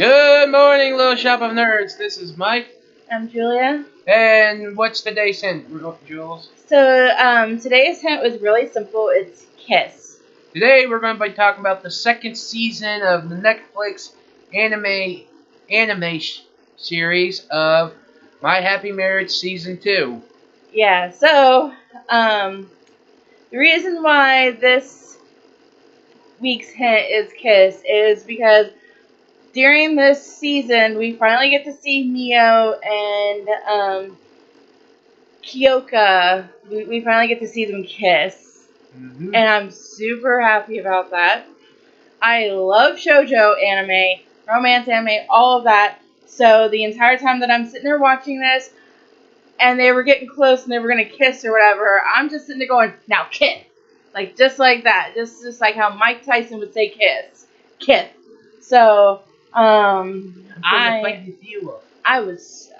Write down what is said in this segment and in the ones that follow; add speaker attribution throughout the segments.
Speaker 1: Good morning, Little Shop of Nerds. This is Mike.
Speaker 2: I'm Julia.
Speaker 1: And what's today's hint, Jules?
Speaker 2: So today's hint was really simple. It's Kiss.
Speaker 1: Today we're going to be talking about the second season of the Netflix anime series of My Happy Marriage Season 2.
Speaker 2: Yeah, so the reason why this week's hint is Kiss is because during this season we finally get to see Mio and Kyoka. We finally get to see them kiss.
Speaker 1: Mm-hmm.
Speaker 2: And I'm super happy about that. I love shoujo anime, romance anime, all of that. So the entire time that I'm sitting there watching this, and they were getting close and they were gonna kiss or whatever, I'm just sitting there going, "Now kiss," like just like that, just like how Mike Tyson would say, kiss. So I was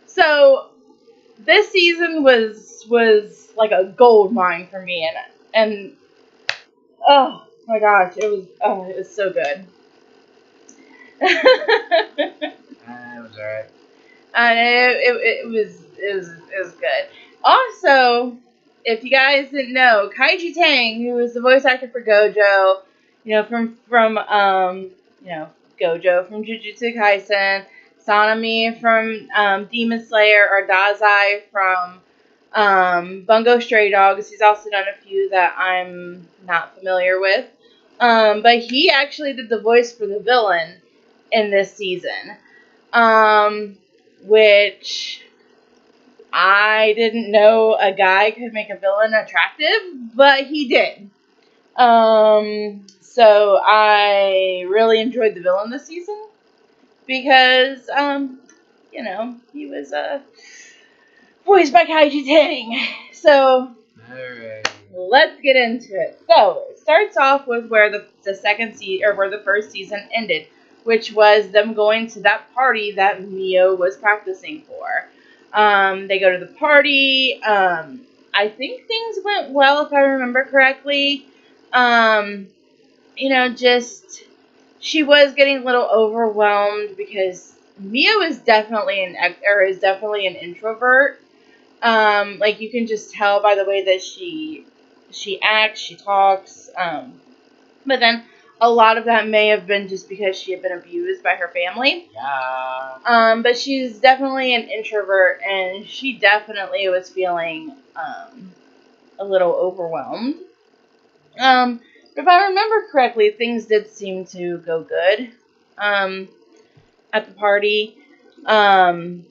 Speaker 2: so this season was like a gold mine for me, and oh my gosh, it was so good.
Speaker 1: That was alright.
Speaker 2: And it was good. Also, if you guys didn't know, Kaiji Tang, who is the voice actor for Gojo, from Gojo from Jujutsu Kaisen, Sanemi from Demon Slayer, or Dazai from Bungo Stray Dogs. He's also done a few that I'm not familiar with. But he actually did the voice for the villain in this season. Which I didn't know a guy could make a villain attractive, but he did. So I really enjoyed the villain this season because, he was voiced by Kaiji Tang. So
Speaker 1: Alright.
Speaker 2: let's get into it. So it starts off with where the second season, or where the first season ended, which was them going to that party that Mio was practicing for. They go to the party. I think things went well, if I remember correctly. Just she was getting a little overwhelmed because Mio is definitely an introvert. Like you can just tell by the way that she acts, she talks. But then a lot of that may have been just because she had been abused by her family.
Speaker 1: Yeah.
Speaker 2: But she's definitely an introvert, and she definitely was feeling a little overwhelmed. But if I remember correctly, things did seem to go good at the party. And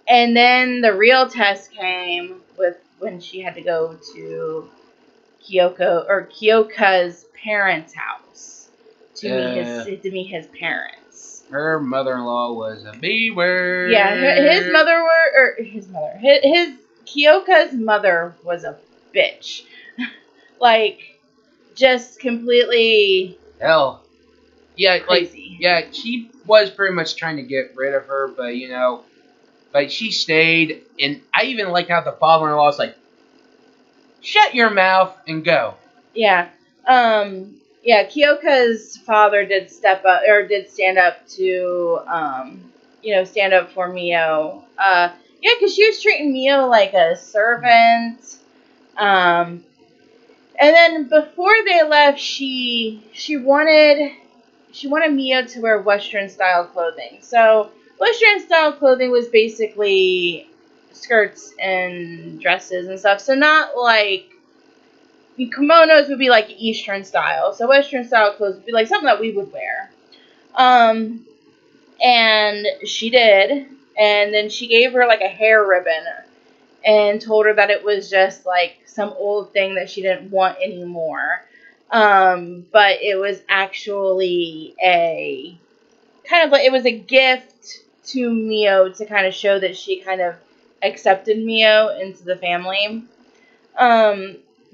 Speaker 2: then the real test came with when she had to go to Kyoka's parents' house to meet his parents.
Speaker 1: Her mother-in-law was a B-word.
Speaker 2: Yeah, his Kyoka's mother was a bitch. Like, just completely
Speaker 1: hell. Yeah,
Speaker 2: crazy.
Speaker 1: she was pretty much trying to get rid of her, but she stayed, and I even like how the father-in-law was like, "Shut your mouth and go."
Speaker 2: Yeah. Kyoka's father did stand up to, stand up for Mio. Because she was treating Mio like a servant. And then before they left, she wanted Mio to wear Western style clothing. So Western style clothing was basically skirts and dresses and stuff. So not like kimonos would be like Eastern style. So Western style clothes would be like something that we would wear. And she did. And then she gave her like a hair ribbon and told her that it was just like some old thing that she didn't want anymore. But it was actually it was a gift to Mio to kind of show that she kind of accepted Mio into the family.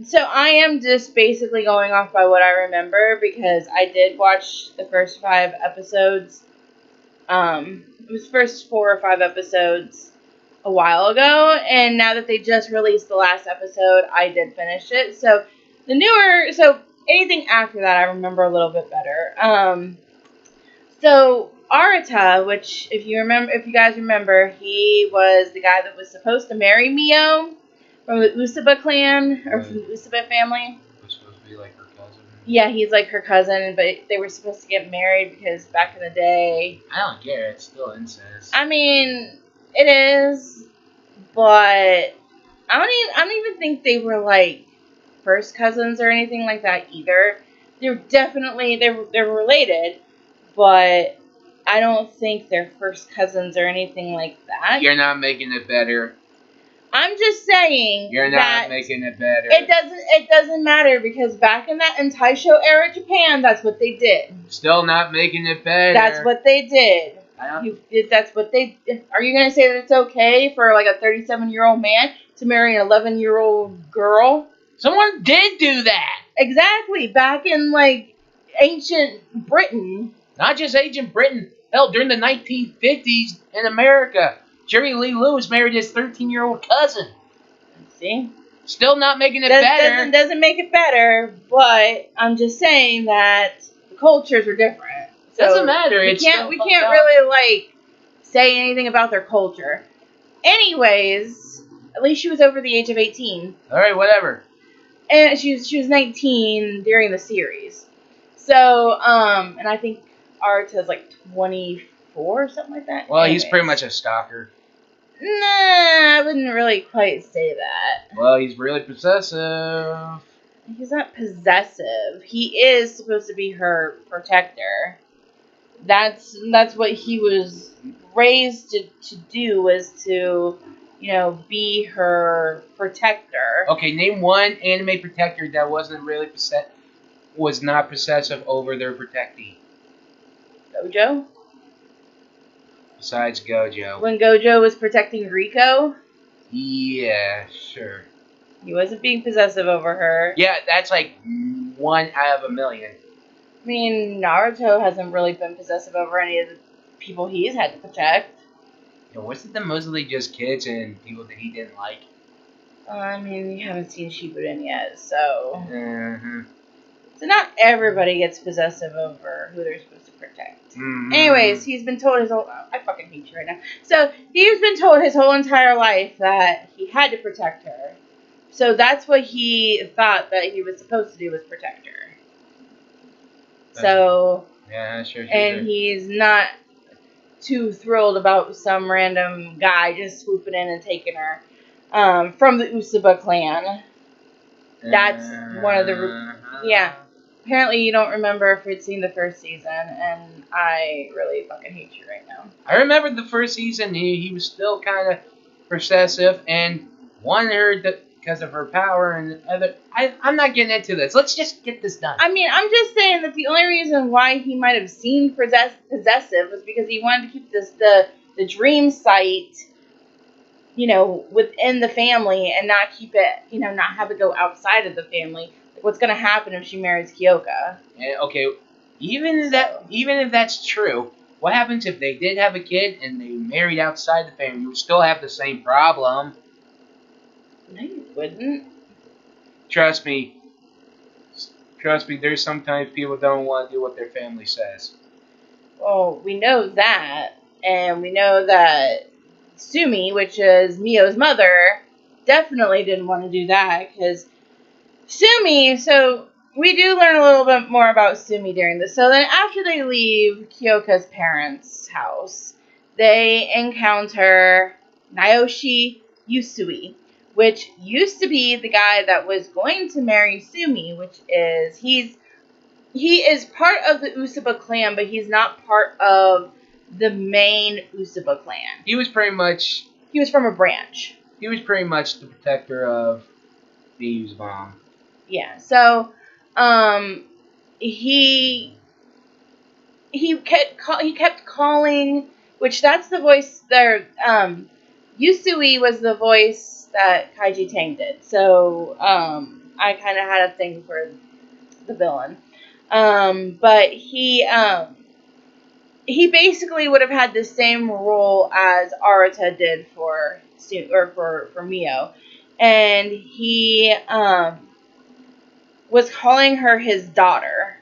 Speaker 2: So I am just basically going off by what I remember because I did watch the first 5 episodes. It was first 4 or 5 episodes a while ago, and now that they just released the last episode, I did finish it. So anything after that I remember a little bit better. So Arata, which if you guys remember, he was the guy that was supposed to marry Mio from the Usaba clan or from the Usaba family.
Speaker 1: Was supposed to be like her cousin.
Speaker 2: Yeah, he's like her cousin, but they were supposed to get married because back in the day.
Speaker 1: I don't care. It's still incest.
Speaker 2: I mean, it is, but I don't even think they were like first cousins or anything like that either. They're definitely they're related, but I don't think they're first cousins or anything like that.
Speaker 1: You're not making it better.
Speaker 2: I'm just saying
Speaker 1: You're
Speaker 2: that
Speaker 1: not making it better.
Speaker 2: it doesn't matter because back in that Taisho era Japan, that's what they did.
Speaker 1: Still not making it better.
Speaker 2: That's what they did. That's what they. Are you gonna say that it's okay for like a 37-year-old man to marry an 11-year-old girl?
Speaker 1: Someone did do that.
Speaker 2: Exactly. Back in like ancient Britain.
Speaker 1: Not just ancient Britain. Hell, during the 1950s in America, Jerry Lee Lewis married his 13-year-old cousin.
Speaker 2: See?
Speaker 1: Still not making it better.
Speaker 2: Doesn't make it better, but I'm just saying that the cultures are different. So
Speaker 1: Doesn't matter.
Speaker 2: We can't really like say anything about their culture. Anyways, at least she was over the age of 18.
Speaker 1: All right, whatever.
Speaker 2: And she was 19 during the series. So, and I think Arata's like 24 or something like that.
Speaker 1: Well, he's pretty much a stalker.
Speaker 2: Nah, I wouldn't really quite say that.
Speaker 1: Well, he's really possessive.
Speaker 2: He's not possessive. He is supposed to be her protector. That's what he was raised to do, was to, be her protector.
Speaker 1: Okay, name one anime protector that wasn't really was not possessive over their protectee.
Speaker 2: Gojo?
Speaker 1: Besides Gojo.
Speaker 2: When Gojo was protecting Riko?
Speaker 1: Yeah, sure.
Speaker 2: He wasn't being possessive over her.
Speaker 1: Yeah, that's like 1 out of a million.
Speaker 2: I mean, Naruto hasn't really been possessive over any of the people he's had to protect.
Speaker 1: Yeah, wasn't that mostly just kids and people that he didn't like?
Speaker 2: I mean, you haven't seen Shippuden yet, so...
Speaker 1: Mm-hmm.
Speaker 2: So not everybody gets possessive over who they're supposed to protect.
Speaker 1: Mm-hmm.
Speaker 2: Anyways, he's been told his whole... I fucking hate you right now. So, he's been told his whole entire life that he had to protect her. So that's what he thought that he was supposed to do, was protect her. So...
Speaker 1: Yeah, sure.
Speaker 2: And he's not too thrilled about some random guy just swooping in and taking her from the Usaba clan. That's one of the... Yeah. Apparently you don't remember if you'd seen the first season, and I really fucking hate you right now.
Speaker 1: I remember the first season, he was still kind of possessive and wanted her because of her power and other... I'm not getting into this. Let's just get this done.
Speaker 2: I mean, I'm just saying that the only reason why he might have seemed possessive was because he wanted to keep the dream site, within the family and not keep it, not have it go outside of the family. Like, what's going to happen if she marries Kyoka?
Speaker 1: And, okay, even if that's true, what happens if they did have a kid and they married outside the family? You would still have the same problem.
Speaker 2: No, you wouldn't.
Speaker 1: Trust me, there's sometimes people don't want to do what their family says.
Speaker 2: Well, we know that, and we know that Sumi, which is Mio's mother, definitely didn't want to do that, because Sumi, so we do learn a little bit more about Sumi during this. So then after they leave Kyoka's parents' house, they encounter Naoshi Usui, which used to be the guy that was going to marry Sumi, which is, he is part of the Usaba clan, but he's not part of the main Usaba clan.
Speaker 1: He was
Speaker 2: from a branch.
Speaker 1: He was pretty much the protector of the Uzumaki.
Speaker 2: Yeah, so, he kept calling, which that's the voice there, Usui was the voice that Kaiji Tang did, so, I kind of had a thing for the villain, but he basically would have had the same role as Arata did for Mio, and he, was calling her his daughter,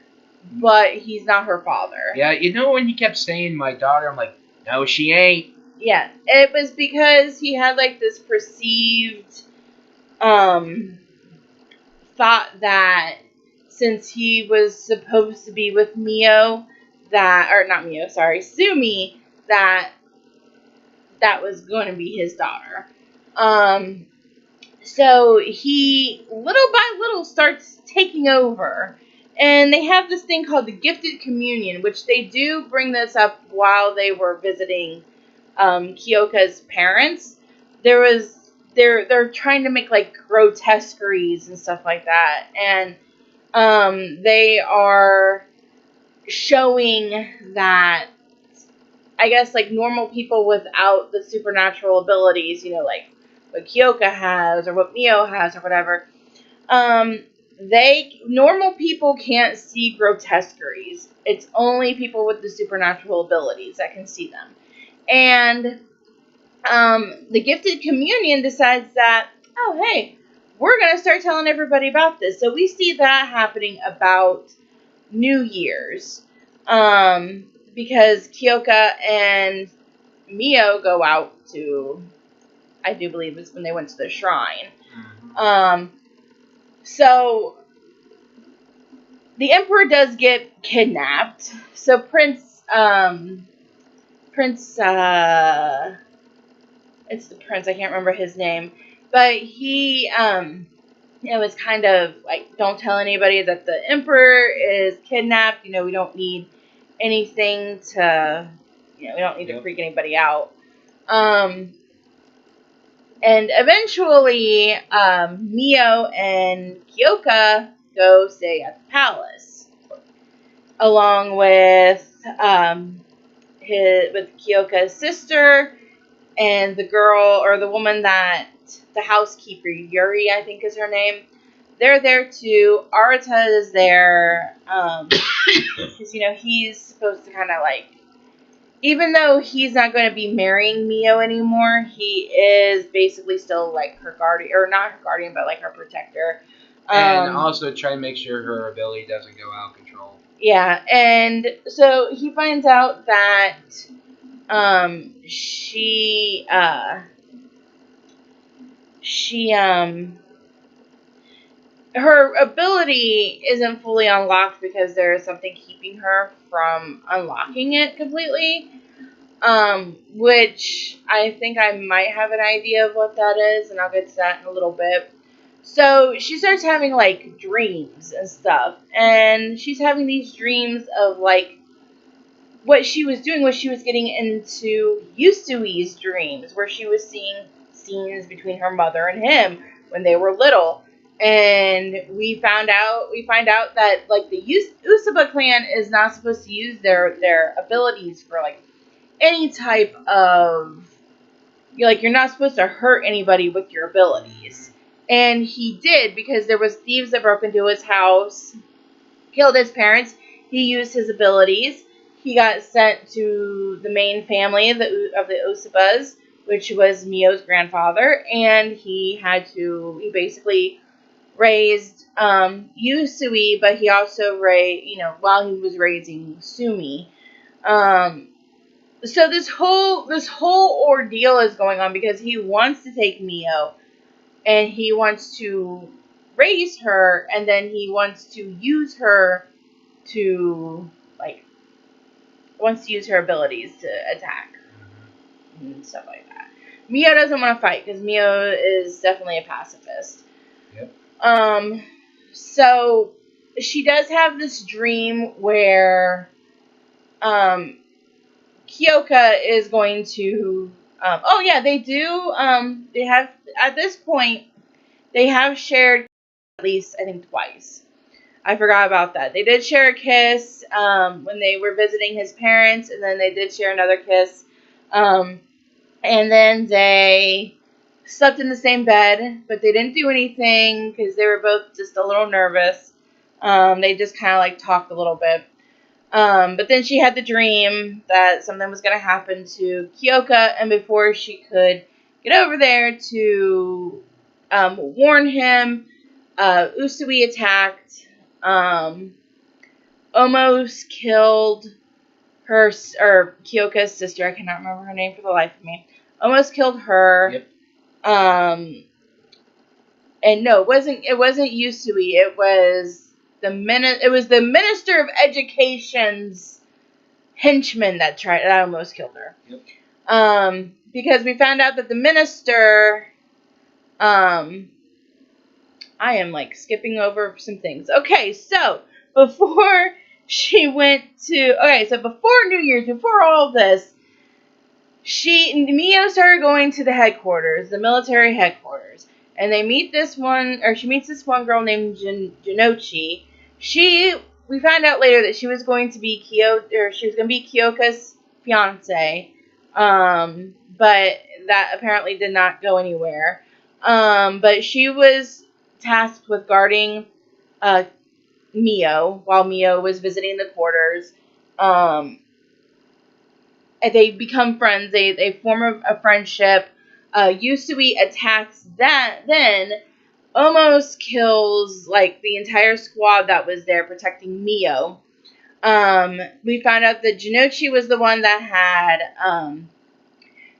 Speaker 2: but he's not her father.
Speaker 1: Yeah, you know when he kept saying my daughter, I'm like, no, she ain't.
Speaker 2: Yeah, it was because he had like this perceived thought that since he was supposed to be with Mio, that, or not Mio, sorry, Sumi, that was going to be his daughter. So he, little by little, starts taking over. And they have this thing called the Gifted Communion, which they do bring this up while they were visiting Kyoka's parents. They're trying to make like grotesqueries and stuff like that, and they are showing that, I guess, like normal people without the supernatural abilities, like what Kyoka has or what Mio has or whatever, normal people can't see grotesqueries. It's only people with the supernatural abilities that can see them. And the Gifted Communion decides that, oh, hey, we're going to start telling everybody about this. So we see that happening about New Year's. Because Kyoka and Mio go out to, I do believe it's when they went to the shrine. So the Emperor does get kidnapped. So it's the prince, I can't remember his name, but he, was kind of like, don't tell anybody that the Emperor is kidnapped, we don't need anything to, we don't need to freak anybody out. And eventually, Mio and Kyoka go stay at the palace, along with, with Kyoka's sister, and the girl, or the woman that, the housekeeper, Yuri, I think is her name. They're there too. Arata is there, because, he's supposed to kind of like, even though he's not going to be marrying Mio anymore, he is basically still like her guardian, or not her guardian, but like her protector.
Speaker 1: And also try to make sure her ability doesn't go out of control.
Speaker 2: Yeah, and so he finds out that her ability isn't fully unlocked because there is something keeping her from unlocking it completely. Which I think I might have an idea of what that is, and I'll get to that in a little bit. So she starts having like dreams and stuff, and she's having these dreams of like, what she was doing was she was getting into Yusui's dreams, where she was seeing scenes between her mother and him when they were little. And we find out that like the Usuba clan is not supposed to use their abilities for like any type of, you're not supposed to hurt anybody with your abilities. And he did, because there was thieves that broke into his house, killed his parents. He used his abilities. He got sent to the main family of the Usubas, which was Mio's grandfather, and he basically raised Yusui, but he also raised, while he was raising Sumi. So this whole ordeal is going on because he wants to take Mio, and he wants to raise her, and then he wants to use her to, like, wants to use her abilities to attack and stuff like that. Mio doesn't want to fight because Mio is definitely a pacifist.
Speaker 1: Yep.
Speaker 2: So she does have this dream where Kyoka is going to, they do, they have, at this point, they have shared at least, I think, twice. I forgot about that. They did share a kiss when they were visiting his parents, and then they did share another kiss. And then they slept in the same bed, but they didn't do anything because they were both just a little nervous. They just kind of like talked a little bit. But then she had the dream that something was going to happen to Kyoka, and before she could get over there to warn him, Usui attacked almost killed or Kyoka's sister. I cannot remember her name for the life of me. Almost killed her.
Speaker 1: Yep.
Speaker 2: And no, it wasn't Yusui. It was the Minister of Education's henchman that almost killed her.
Speaker 1: Yep.
Speaker 2: Because we found out that the minister, I am like skipping over some things. Okay, so before before New Year's, before all this, Mio started going to the headquarters, the military headquarters, and she meets this one girl named Jinochi. We found out later that she was going to be Kyoka's fiance, but that apparently did not go anywhere. But she was tasked with guarding Mio while Mio was visiting the quarters. They become friends. They form a friendship. Yusui attacks then almost kills like the entire squad that was there protecting Mio. We found out that Jinochi was the one that had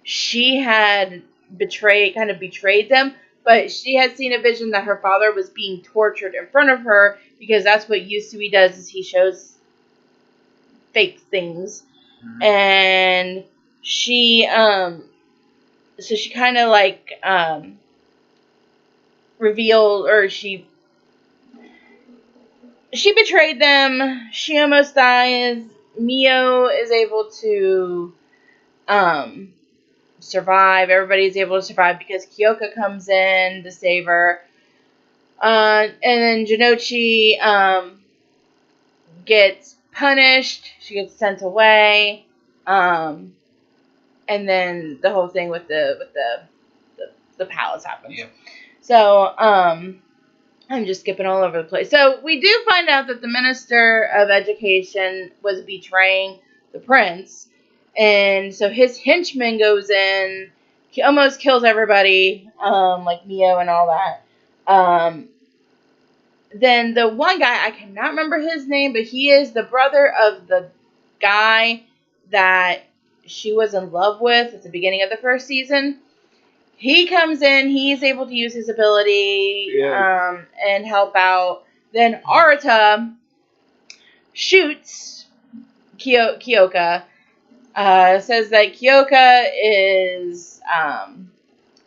Speaker 2: she had betrayed them, but she had seen a vision that her father was being tortured in front of her, because that's what Yusui does, is he shows fake things. Mm-hmm. And she so she kind of like revealed, or she betrayed them. She almost dies. Mio is able to survive. Everybody's able to survive because Kyoka comes in to save her. And then Jinochi gets punished. She gets sent away. And then the whole thing with the palace happens.
Speaker 1: Yep.
Speaker 2: So, I'm just skipping all over the place. So, we do find out that the Minister of Education was betraying the prince. And so his henchman goes in, he almost kills everybody, like Mio and all that. Then the one guy, I cannot remember his name, but he is the brother of the guy that she was in love with at the beginning of the first season. He comes in, he's able to use his ability and help out. Then Arata shoots Kyoka. Says that Kyoka is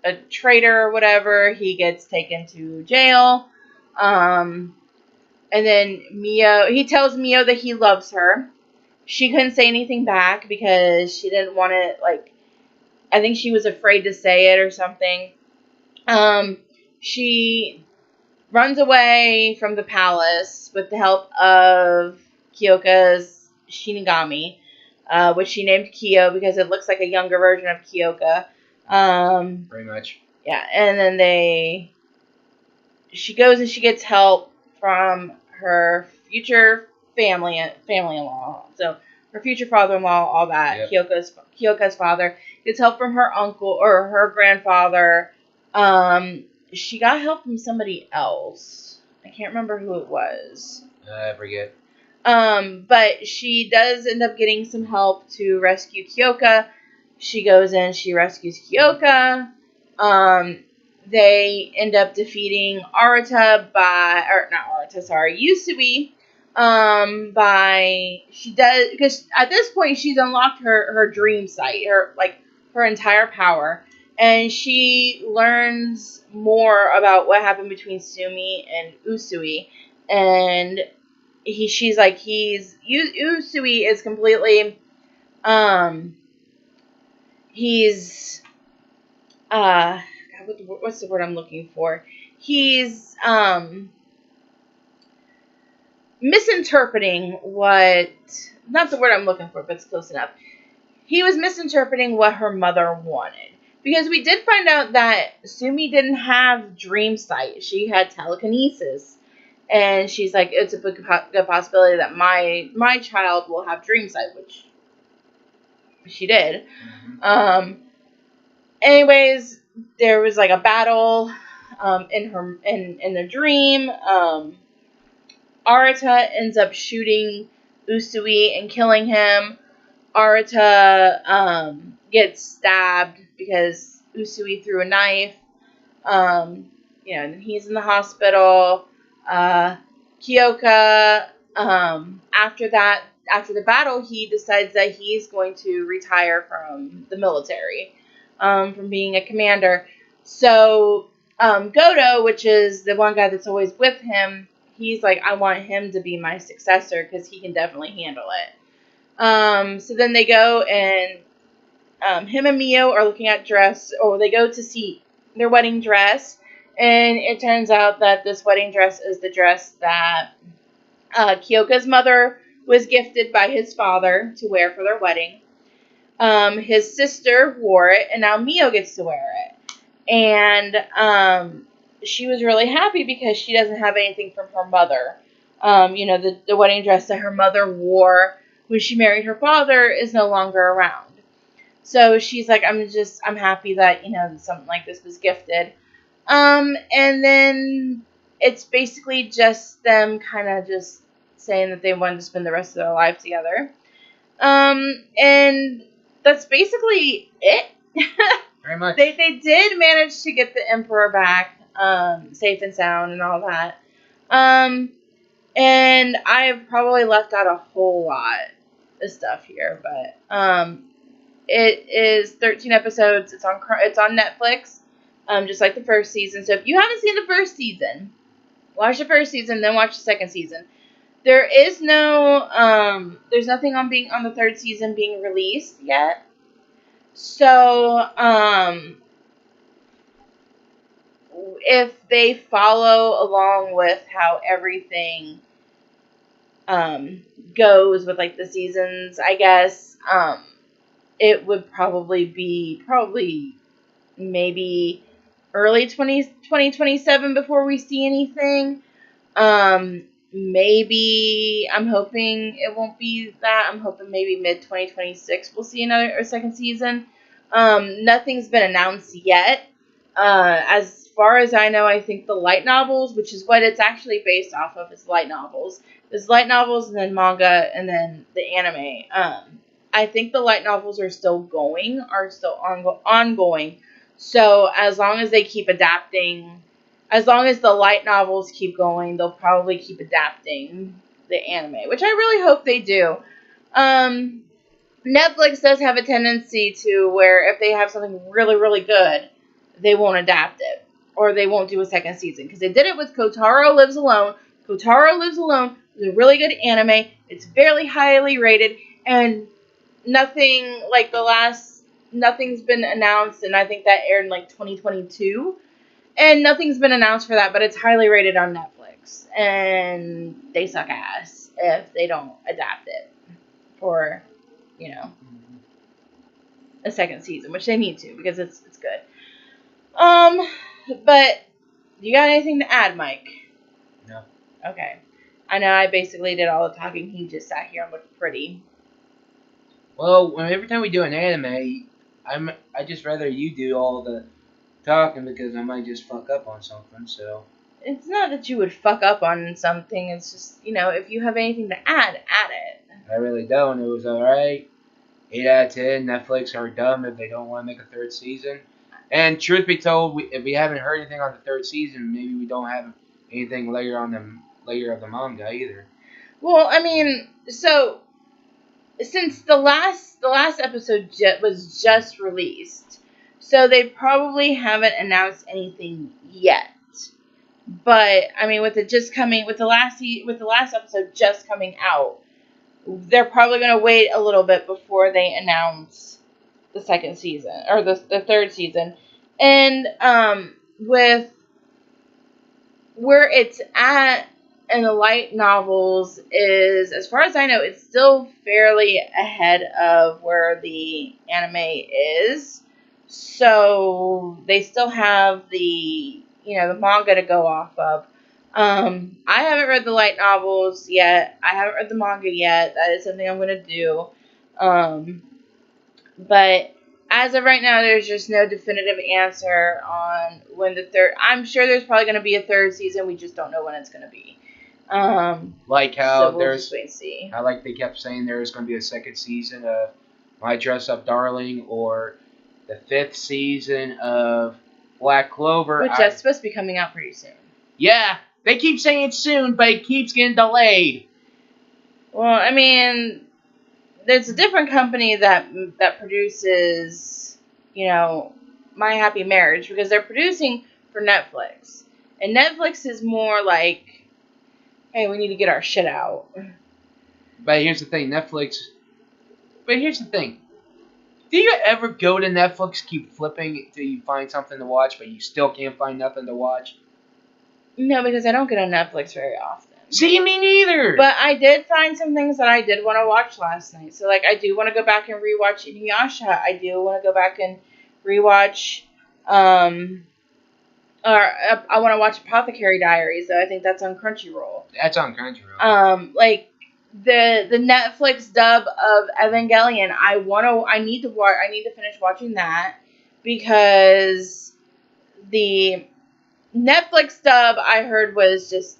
Speaker 2: a traitor or whatever. He gets taken to jail. And then he tells Mio that he loves her. She couldn't say anything back because she didn't want to, like, I think she was afraid to say it or something. She runs away from the palace with the help of Kyoka's Shinigami, which she named Kyo because it looks like a younger version of Kyoka.
Speaker 1: Pretty much.
Speaker 2: Yeah, and then she goes and she gets help from her future family-in-law. So her future father-in-law, all that. Yep. Kyoka's father gets help from her uncle or her grandfather. She got help from somebody else. I can't remember who it was.
Speaker 1: I forget.
Speaker 2: But she does end up getting some help to rescue Kyoka. She goes in, she rescues Kyoka. They end up defeating Yusui. Because at this point she's unlocked her dream sight, her entire power, and she learns more about what happened between Sumi and Usui, and Usui is completely what's the word I'm looking for? He's misinterpreting not the word I'm looking for, but it's close enough. He was misinterpreting what her mother wanted. Because we did find out that Sumi didn't have dream sight. She had telekinesis. And she's like, it's a good possibility that my child will have dream sight, which she did. Mm-hmm. Anyways, there was like a battle in the dream. Arata ends up shooting Usui and killing him. Arata gets stabbed because Usui threw a knife. And he's in the hospital. Kyoka, after the battle, he decides that he's going to retire from the military, from being a commander. So, Goto, which is the one guy that's always with him, he's like, I want him to be my successor because he can definitely handle it. So then they go and him and Mio are looking at dress, or they go to see their wedding dress, and it turns out that this wedding dress is the dress that Kyoka's mother was gifted by his father to wear for their wedding. His sister wore it, and now Mio gets to wear it. And she was really happy because she doesn't have anything from her mother. The wedding dress that her mother wore when she married her father is no longer around. So she's like, I'm happy that, something like this was gifted. And then it's basically just them kind of just saying that they wanted to spend the rest of their life together. And that's basically it.
Speaker 1: Very much.
Speaker 2: They did manage to get the Emperor back, safe and sound and all that. And I have probably left out a whole lot of stuff here, but, it is 13 episodes. It's on Netflix, just like the first season. So if you haven't seen the first season, watch the first season, then watch the second season. There is there's nothing on the third season being released yet. So, if they follow along with how everything goes with like the seasons, I guess, it would probably be maybe early 2027 before we see anything. Maybe I'm hoping it won't be that. I'm hoping maybe mid 2026 we'll see another or second season. Nothing's been announced yet. As far as I know, I think the light novels, which is what it's actually based off of, is light novels. There's light novels and then manga and then the anime. I think the light novels are still ongoing. So as long as they keep adapting, as long as the light novels keep going, they'll probably keep adapting the anime, which I really hope they do. Netflix does have a tendency to where if they have something really, really good, they won't adapt it, or they won't do a second season, because they did it with Kotaro Lives Alone. Kotaro Lives Alone is a really good anime. It's fairly highly rated, and nothing's been announced, and I think that aired in like 2022, and nothing's been announced for that, but it's highly rated on Netflix, and they suck ass if they don't adapt it for, a second season, which they need to, because it's good. But you got anything to add, Mike?
Speaker 1: No.
Speaker 2: Okay. I know I basically did all the talking. He just sat here and looked pretty.
Speaker 1: Well, every time we do an anime, I just rather you do all the talking because I might just fuck up on something. So
Speaker 2: it's not that you would fuck up on something. It's just, if you have anything to add it.
Speaker 1: I really don't. It was alright. 8 out of 10. Netflix are dumb if they don't want to make a third season. And truth be told, if we haven't heard anything on the third season, maybe we don't have anything layer of the manga either.
Speaker 2: Well, I mean, so since the last episode was just released, so they probably haven't announced anything yet. But I mean, with the last episode just coming out, they're probably going to wait a little bit before they announce the second season or the third season. And with where it's at in the light novels is, as far as I know, it's still fairly ahead of where the anime is. So they still have the manga to go off of. I haven't read the light novels yet. I haven't read the manga yet. That is something I'm going to do. But as of right now, there's just no definitive answer on when the third... I'm sure there's probably going to be a third season. We just don't know when it's going to be.
Speaker 1: Like how
Speaker 2: So we'll just wait and see.
Speaker 1: I like they kept saying there's going to be a second season of My Dress Up Darling or the 5th season of Black Clover.
Speaker 2: Which that's supposed to be coming out pretty soon.
Speaker 1: Yeah, they keep saying it's soon, but it keeps getting delayed.
Speaker 2: Well, I mean, there's a different company that produces, My Happy Marriage, because they're producing for Netflix. And Netflix is more like, hey, we need to get our shit out.
Speaker 1: But here's the thing, do you ever go to Netflix, keep flipping until you find something to watch, but you still can't find nothing to watch?
Speaker 2: No, because I don't get on Netflix very often.
Speaker 1: See, me neither.
Speaker 2: But I did find some things that I did want to watch last night. So, like, I do want to go back and rewatch Inuyasha. I do want to go back and rewatch, I want to watch Apothecary Diaries, though. I think that's on Crunchyroll.
Speaker 1: That's on Crunchyroll.
Speaker 2: Like, the Netflix dub of Evangelion, I need to finish watching that, because the Netflix dub I heard was just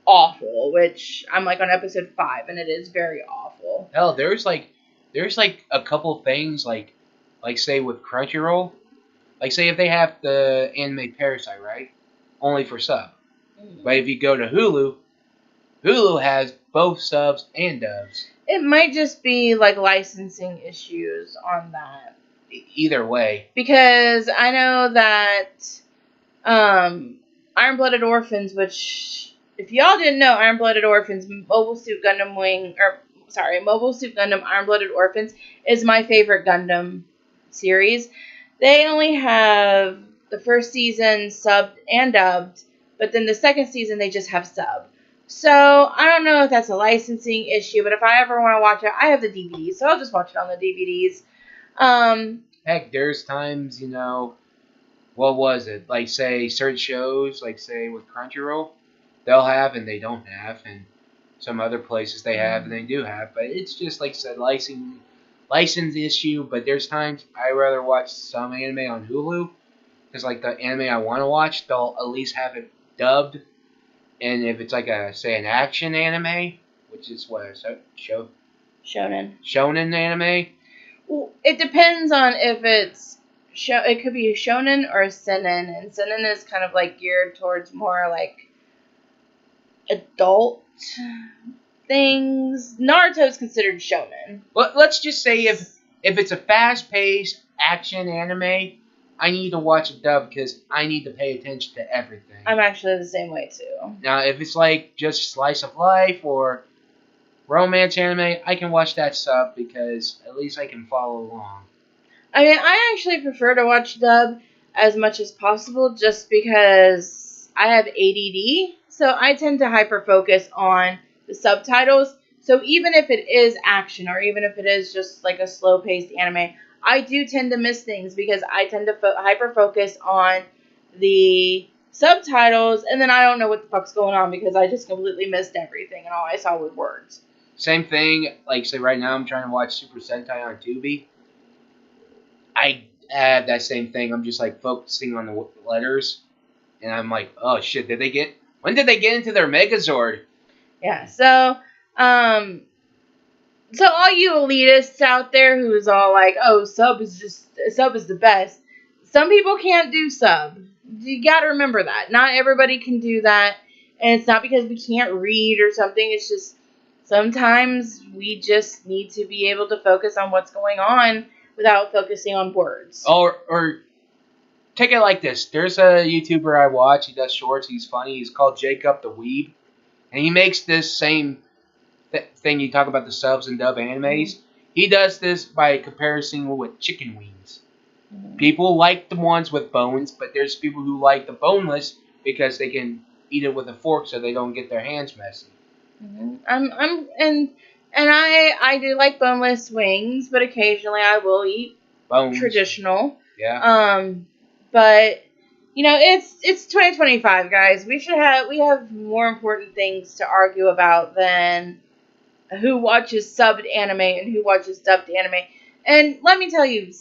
Speaker 2: awful, which I'm like on episode 5, and it is very awful.
Speaker 1: Hell, there's like a couple things like say with Crunchyroll, like say if they have the anime Parasite, right, only for sub, but if you go to Hulu has both subs and dubs.
Speaker 2: It might just be like licensing issues on that.
Speaker 1: Either way,
Speaker 2: because I know that Iron Blooded Orphans, which, if y'all didn't know, Iron Blooded Orphans, Mobile Suit Gundam Iron Blooded Orphans is my favorite Gundam series. They only have the first season subbed and dubbed, but then the second season they just have sub. So I don't know if that's a licensing issue, but if I ever want to watch it, I have the DVDs, so I'll just watch it on the DVDs.
Speaker 1: Heck, there's times, what was it? Like, say, certain shows, like, say, with Crunchyroll, they'll have and they don't have, and some other places they have and they do have, but it's just, like I said, license issue, but there's times I rather watch some anime on Hulu, because, like, the anime I want to watch, they'll at least have it dubbed, and if it's, like, an action anime, which is what, Shonen anime?
Speaker 2: Well, it depends on if it's it could be a shonen or a seinen, and seinen is kind of like geared towards more like adult things. Naruto is considered shonen.
Speaker 1: Well, let's just say if it's a fast-paced action anime, I need to watch a dub because I need to pay attention to everything.
Speaker 2: I'm actually the same way too.
Speaker 1: Now, if it's like just slice of life or romance anime, I can watch that sub because at least I can follow along.
Speaker 2: I mean, I actually prefer to watch dub as much as possible just because I have ADD, so I tend to hyper-focus on the subtitles. So even if it is action or even if it is just like a slow-paced anime, I do tend to miss things because I tend to hyper-focus on the subtitles, and then I don't know what the fuck's going on because I just completely missed everything and all I saw were words.
Speaker 1: Same thing, like, say right now I'm trying to watch Super Sentai on Tubi. I have that same thing. I'm just, like, focusing on the letters, and I'm like, oh, shit, when did they get into their Megazord?
Speaker 2: Yeah, so all you elitists out there who's all like, oh, sub is the best. Some people can't do sub. You gotta remember that. Not everybody can do that, and it's not because we can't read or something. It's just sometimes we just need to be able to focus on what's going on without focusing on words.
Speaker 1: Or take it like this. There's a YouTuber I watch. He does shorts. He's funny. He's called Jacob the Weeb. And he makes this same thing you talk about, the subs and dub animes. Mm-hmm. He does this by comparison with chicken wings. Mm-hmm. People like the ones with bones, but there's people who like the boneless because they can eat it with a fork so they don't get their hands messy.
Speaker 2: Mm-hmm. I do like boneless wings, but occasionally I will eat bones. Traditional.
Speaker 1: Yeah.
Speaker 2: But it's 2025, guys. We have more important things to argue about than who watches subbed anime and who watches dubbed anime. And let me tell you,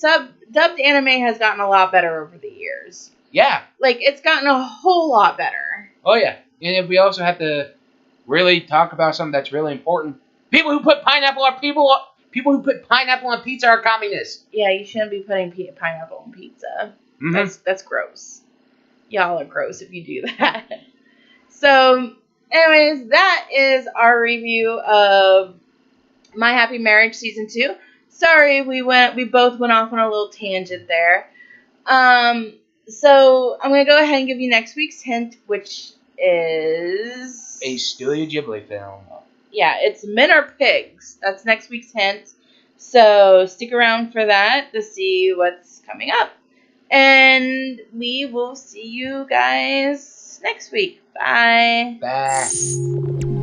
Speaker 2: dubbed anime has gotten a lot better over the years.
Speaker 1: Yeah.
Speaker 2: Like, it's gotten a whole lot better.
Speaker 1: Oh yeah, and if we also have to really talk about something that's really important. People who put pineapple on people who put pineapple on pizza are communists.
Speaker 2: Yeah, you shouldn't be putting pineapple on pizza.
Speaker 1: Mm-hmm.
Speaker 2: That's gross. Y'all are gross if you do that. So, anyways, that is our review of My Happy Marriage Season 2. Sorry, we both went off on a little tangent there. So I'm gonna go ahead and give you next week's hint, which is
Speaker 1: A Studio Ghibli film.
Speaker 2: Yeah, it's Men Are Pigs. That's next week's hint. So stick around for that to see what's coming up. And we will see you guys next week. Bye.
Speaker 1: Bye.